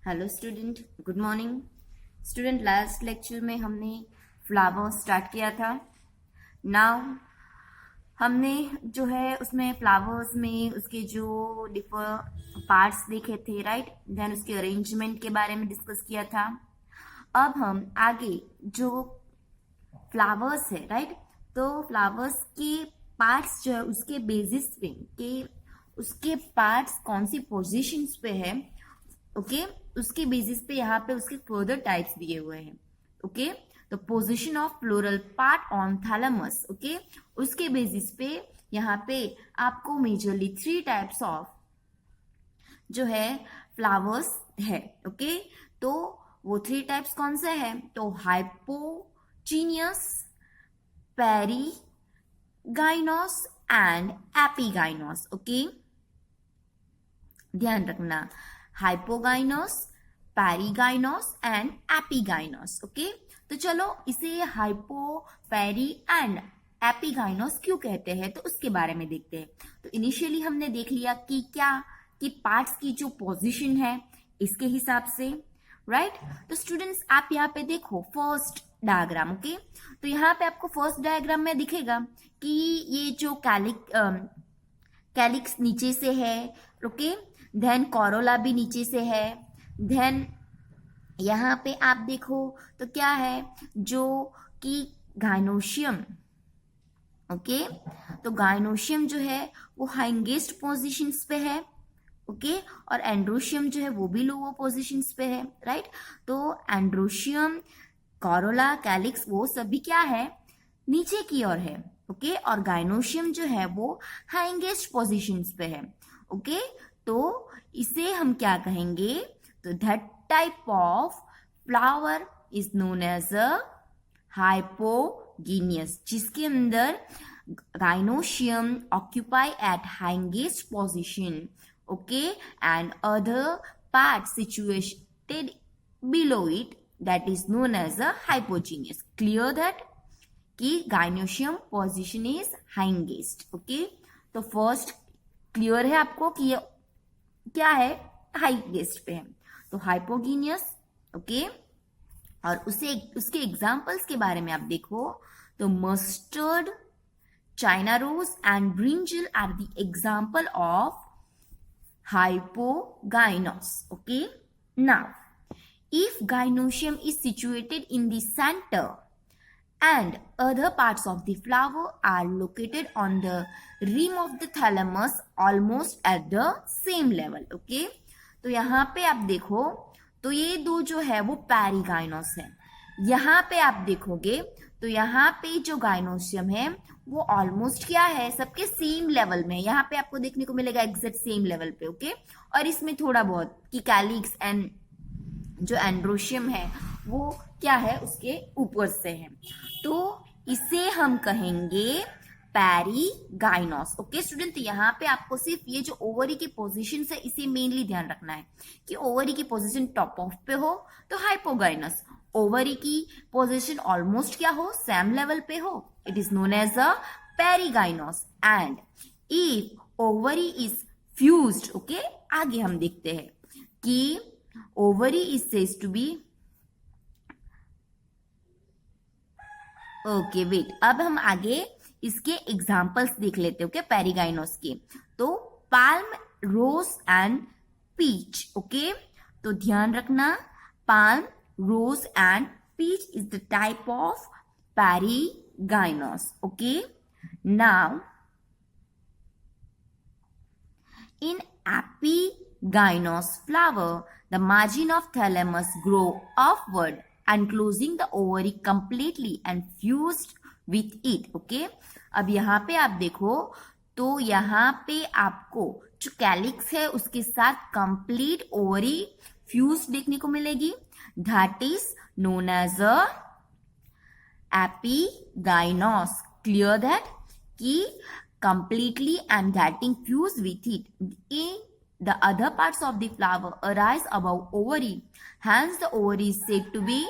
Hello student, good morning student. Last lecture में हमने flower start किया था। नाउ हमने जो है उसमें फ्लावर्स में उसके जो डिफर पार्ट्स देखे थे, राइट। देन उसके अरेंजमेंट के बारे में डिस्कस किया था। अब हम आगे जो फ्लावर्स है, राइट, तो फ्लावर्स के पार्ट्स जो है उसके बेसिस पे के उसके पार्ट्स कौन सी पोजीशंस पे है, ओके, उसके बेसिस पे यहाँ पे उसके फर्दर टाइप्स दिए हुए हैं। ओके, तो position of floral part on thalamus, okay, उसके बेसिस पे यहाँ पे आपको मेजरली 3 टाइप्स ऑफ जो है फ्लावर्स है। ओके, तो वो 3 टाइप्स कौन से है? तो हाइपोजीनियस, पेरीगाइनोस एंड एपीगाइनोस। ओके, ध्यान रखना, हाइपोगाइनोस, पेरीगाइनोस एंड एपीगाइनोस। ओके, तो चलो इसे हाइपो, पेरी एंड एपीगाइनोस क्यों कहते हैं तो उसके बारे में देखते हैं। तो इनिशियली हमने देख लिया कि क्या कि पार्ट्स की जो पोजीशन है इसके हिसाब से, राइट। तो स्टूडेंट्स आप यहाँ पे देखो फर्स्ट डायग्राम। ओके, तो यहाँ पे आपको फर्स्ट डायग्राम में दिखेगा कि ये जो कैलिक्स नीचे से है, ओके, देन कोरोला भी नीचे से है। देन यहाँ पे आप देखो तो क्या है, जो कि गाइनोशियम, ओके, तो गाइनोशियम जो है वो हाइंगेस्ट पोजीशंस पे है, ओके, और एंड्रोशियम जो है वो भी लोअर पोजीशंस पे है, राइट। तो एंड्रोशियम, कोरोला, कैलिक्स वो सभी क्या है, नीचे की ओर है, ओके, और गाइनोशियम जो है वो हाइंगेस्ट पोजीशंस पे है। ओके, तो इसे हम क्या कहेंगे, तो that type of flower is known as a hypogynous, जिसके अंदर gynoecium occupy at highest position, okay, and other part situated below it, that is known as a hypogynous. Clear that कि gynoecium position is highest. Okay, तो first clear है आपको कि ये क्या है, हाइगेस्ट पे है, तो हाइपोजीनियस। ओके, और उसके एग्जांपल्स के बारे में आप देखो तो mustard, China rose and brinjal are the example of hypogynous. Okay, now if gynoecium is situated in the center and other parts of the flower are located on the rim of the thalamus almost at the same level. Okay, तो यहाँ पे आप देखो तो ये दो जो है वो पेरीगाइनोस है। यहाँ पे आप देखोगे तो यहाँ पे जो गाइनोशियम है वो ऑलमोस्ट क्या है, सबके सेम लेवल में यहाँ पे आपको देखने को मिलेगा, एग्जैक्ट सेम लेवल पे। ओके, और इसमें थोड़ा बहुत कि कैलिक्स एंड जो एंड्रोशियम है वो क्या है, उसके ऊपर से है, तो इसे हम कहेंगे पेरीगाइनोस। ओके स्टूडेंट, यहाँ पे आपको सिर्फ ये जो ओवरी की पोजीशन है इसे मेनली ध्यान रखना है कि ओवरी की पोजीशन टॉप ऑफ पे हो तो हाइपोगाइनस, ओवरी की पोजीशन ऑलमोस्ट क्या हो, सेम लेवल पे हो, it is known as a perigynous. And if ovary is fused, okay, आगे हम देखते हैं कि ovary is said to be, okay wait, अब हम आगे इसके एग्जाम्पल्स देख लेते हैं, ओके, पेरीगाइनोस के। तो palm, rose and peach. Okay, तो ध्यान रखना, palm, rose and peach is the type of perigynous. Okay, now in epigynous flower the margin of thalamus grow upward enclosing the ovary completely and fused with it. Okay, अब यहाँ पे आप देखो तो यहाँ पे आपको जो कैलिक्स है उसके साथ कंप्लीट ओवरी फ्यूज देखने को मिलेगी, that is known as a epigynous. Clear that कि completely and getting fused with it. In the other parts of the flower arise above ovary, hence the ovary is said to be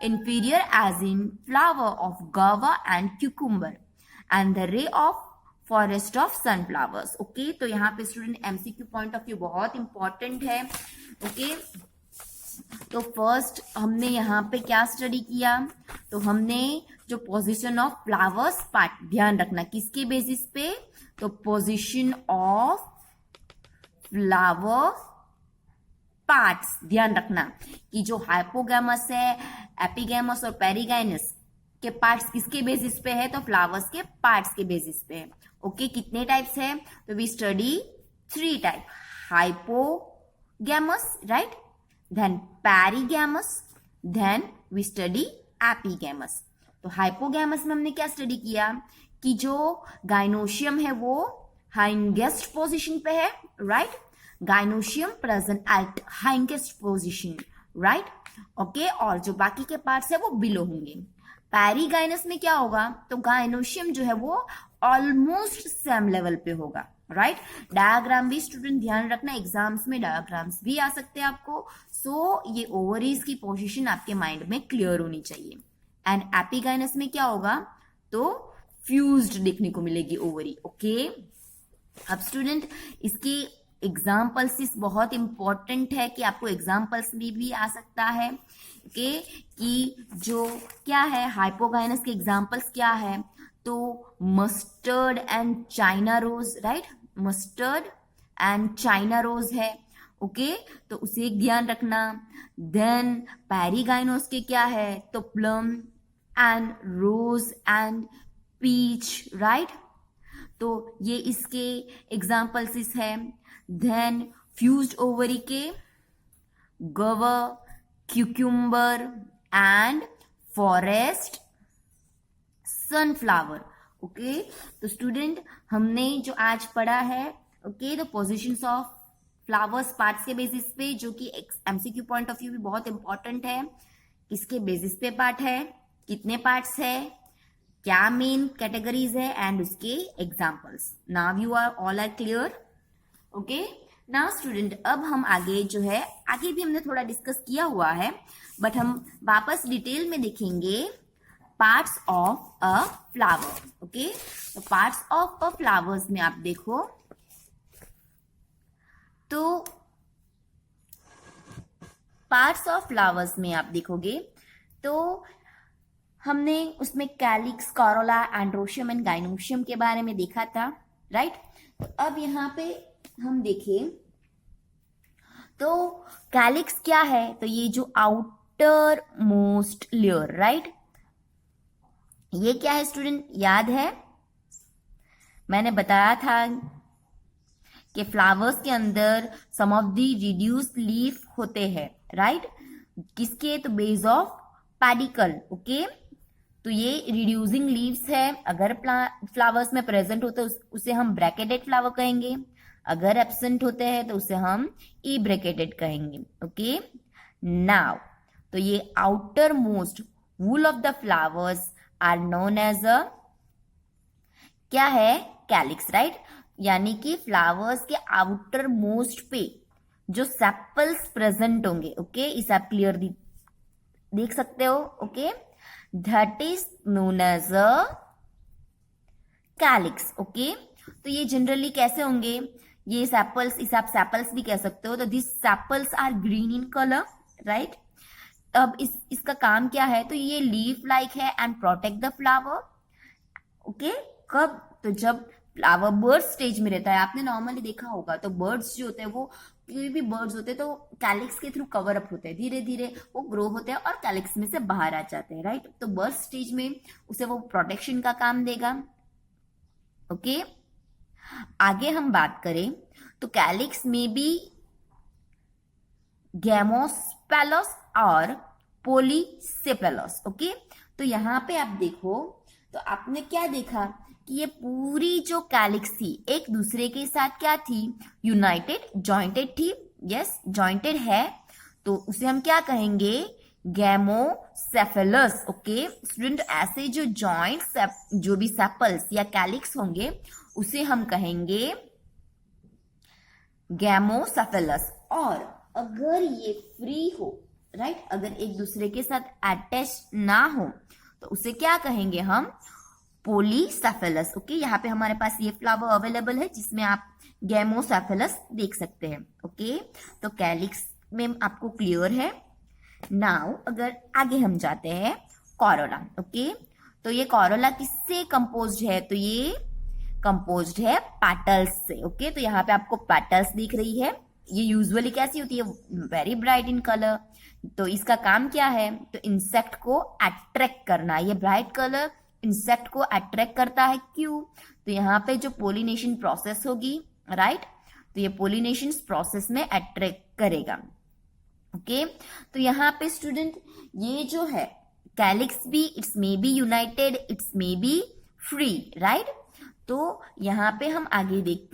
inferior as in flower of guava and cucumber and the ray of forest of sunflowers. Okay, तो यहाँ पे student MCQ point of view बहुत important है। Okay, तो first हमने यहाँ पे क्या स्टडी किया, तो हमने जो पोजीशन ऑफ फ्लावर्स पार्ट, ध्यान रखना किसके बेसिस पे, तो पोजीशन ऑफ फ्लावर पार्ट्स, ध्यान रखना कि जो हाइपोगैमस है, एपिगैमस और पेरिगाइनस के पार्ट्स किसके बेसिस पे है, तो फ्लावर्स के पार्ट्स के बेसिस पे है। ओके, कितने टाइप्स है, तो we study 3 type, hypogynous, right, then perigynous, then we study epigynous. तो हाइपोगैमस में हमने क्या स्टडी किया कि जो गाइनोशियम है वो हाइंगेस्ट पोजीशन पे है, right, gynoecium present at highest position, right, okay, और जो बाकी के पार्ट्स है वो बिलो होंगे। पेरिगाइनस में क्या होगा, तो गाइनोशियम जो है वो ऑलमोस्ट सेम लेवल पे होगा, राइट। डायग्राम भी स्टूडेंट ध्यान रखना, एग्जाम्स में डायग्राम्स भी आ सकते हैं आपको, सो ये ओवरीज की पोजीशन आपके माइंड में क्लियर होनी चाहिए। एंड एपिगाइनस में क्या होगा, तो फ्यूज्ड देखने को मिलेगी ओवरी। ओके, अब स्टूडेंट इसकी एग्जाम्पल्स बहुत इंपॉर्टेंट है कि आपको एग्जाम्पल्स में भी आ सकता है। ओके, कि जो क्या है हाइपोगाइनस के एग्जाम्पल्स क्या है, तो mustard and China rose, right, mustard and China rose है। ओके, तो उसे एक ध्यान रखना। देन पेरिगाइनोस के क्या है, तो plum and rose and peach, right, तो ये इसके एग्जाम्पल्स है। देन फ्यूज्ड ओवरी के gourd, cucumber and forest sunflower. Okay, तो स्टूडेंट हमने जो आज पढ़ा है, ओके, तो पोजीशंस ऑफ फ्लावर्स पार्ट्स के बेसिस पे, जो कि एमसीक्यू पॉइंट ऑफ व्यू भी बहुत इंपॉर्टेंट है, किसके बेसिस पे पार्ट है, कितने पार्ट्स है, क्या मेन कैटेगरीज है, एंड उसके examples. Now you are all are clear. Okay, now student अब हम आगे जो है, आगे भी हमने थोड़ा डिस्कस किया हुआ है, बट हम वापस डिटेल में देखेंगे parts of a flower. Okay, तो पार्ट्स ऑफ अ फ्लावर्स में आप देखो तो पार्ट्स ऑफ फ्लावर्स में आप देखोगे तो हमने उसमें कैलिक्स, कॉरोला, एंड्रोशियम एंड गाइनोशियम के बारे में देखा था, राइट। तो अब यहाँ पे हम देखें तो कैलिक्स क्या है, तो ये जो आउटर मोस्ट लेयर, राइट, ये क्या है स्टूडेंट, याद है मैंने बताया था कि फ्लावर्स के अंदर सम ऑफ दी रिड्यूस्ड लीफ होते हैं, राइट, किसके, तो बेस ऑफ पेडिकल। ओके, तो ये रिड्यूसिंग लीव्स है, अगर फ्लावर्स में प्रेजेंट होते हैं उसे हम ब्रैकेटेड फ्लावर कहेंगे, अगर एब्सेंट होते हैं तो उसे हम ई ब्रैकेटेड कहेंगे। ओके, नाउ तो ये outermost whorl of the flowers are known as a क्या है, कैलिक्स, राइट, यानी कि फ्लावर्स के आउटर मोस्ट पे जो सेपल्स प्रेजेंट होंगे। ओके, इसे आप क्लियर देख सकते हो। Okay, that is known as a calyx. Okay, तो ये जनरली कैसे होंगे, ये सेपल्स, इसे आप सेपल्स भी कह सकते हो, तो this sepals are green in colour, right. अब इसका काम क्या है, तो ये लीफ लाइक है and protect the flower. Okay, कब, तो जब फ्लावर बर्ड स्टेज में रहता है, आपने नॉर्मली देखा होगा, तो बर्ड्स जो होते हैं वो, कोई भी बर्ड्स होते हैं तो कैलिक्स के थ्रू कवर अप होते हैं, धीरे धीरे वो ग्रो होते हैं और कैलिक्स में से बाहर आ जाते हैं, राइट। तो बर्ड स्टेज में उसे वो प्रोटेक्शन का काम देगा। ओके, आगे हम बात करें तो कैलिक्स में भी गैमोस्पेलस और पोलीसेपेलस। ओके, तो यहाँ पे आप देखो तो आपने क्या देखा कि ये पूरी जो कैलिक्स थी एक दूसरे के साथ क्या थी, यूनाइटेड, जॉइंटेड थी। यस, जॉइंटेड है तो उसे हम क्या कहेंगे, गैमोसेफेलस। ओके स्टूडेंट, ऐसे जो जॉइंट जो भी सेपल्स या कैलिक्स होंगे उसे हम कहेंगे गैमोसेफेलस। और अगर ये फ्री हो, राइट, अगर एक दूसरे के साथ अटैच ना हो तो उसे क्या कहेंगे हम, पोलीसेफेलस। ओके, यहाँ पे हमारे पास ये फ्लावर अवेलेबल है जिसमें आप गैमोसेफेलस देख सकते हैं। ओके, तो कैलिक्स में आपको क्लियर है। नाउ अगर आगे हम जाते हैं कोरोला, ओके, तो ये कोरोला किससे कंपोज्ड है? तो ये कंपोज्ड है पेटल्स से, ओके। तो यहाँ पे आपको पेटल्स दिख रही है, ये यूजुअली कैसी होती है? Very bright in colour. तो इसका काम क्या है? तो इंसेक्ट को अट्रैक्ट करना। ये ब्राइट कलर इंसेक्ट को अट्रैक्ट करता है, क्यों? तो यहाँ पे जो पोलिनेशन प्रोसेस होगी, राइट, तो ये पोलिनेशन प्रोसेस में अट्रैक्ट करेगा, ओके। तो यहाँ पे स्टूडेंट ये जो है कैलिक्स भी, it's may be united, it's may be free, right. तो यहाँ पे हम आगे देखते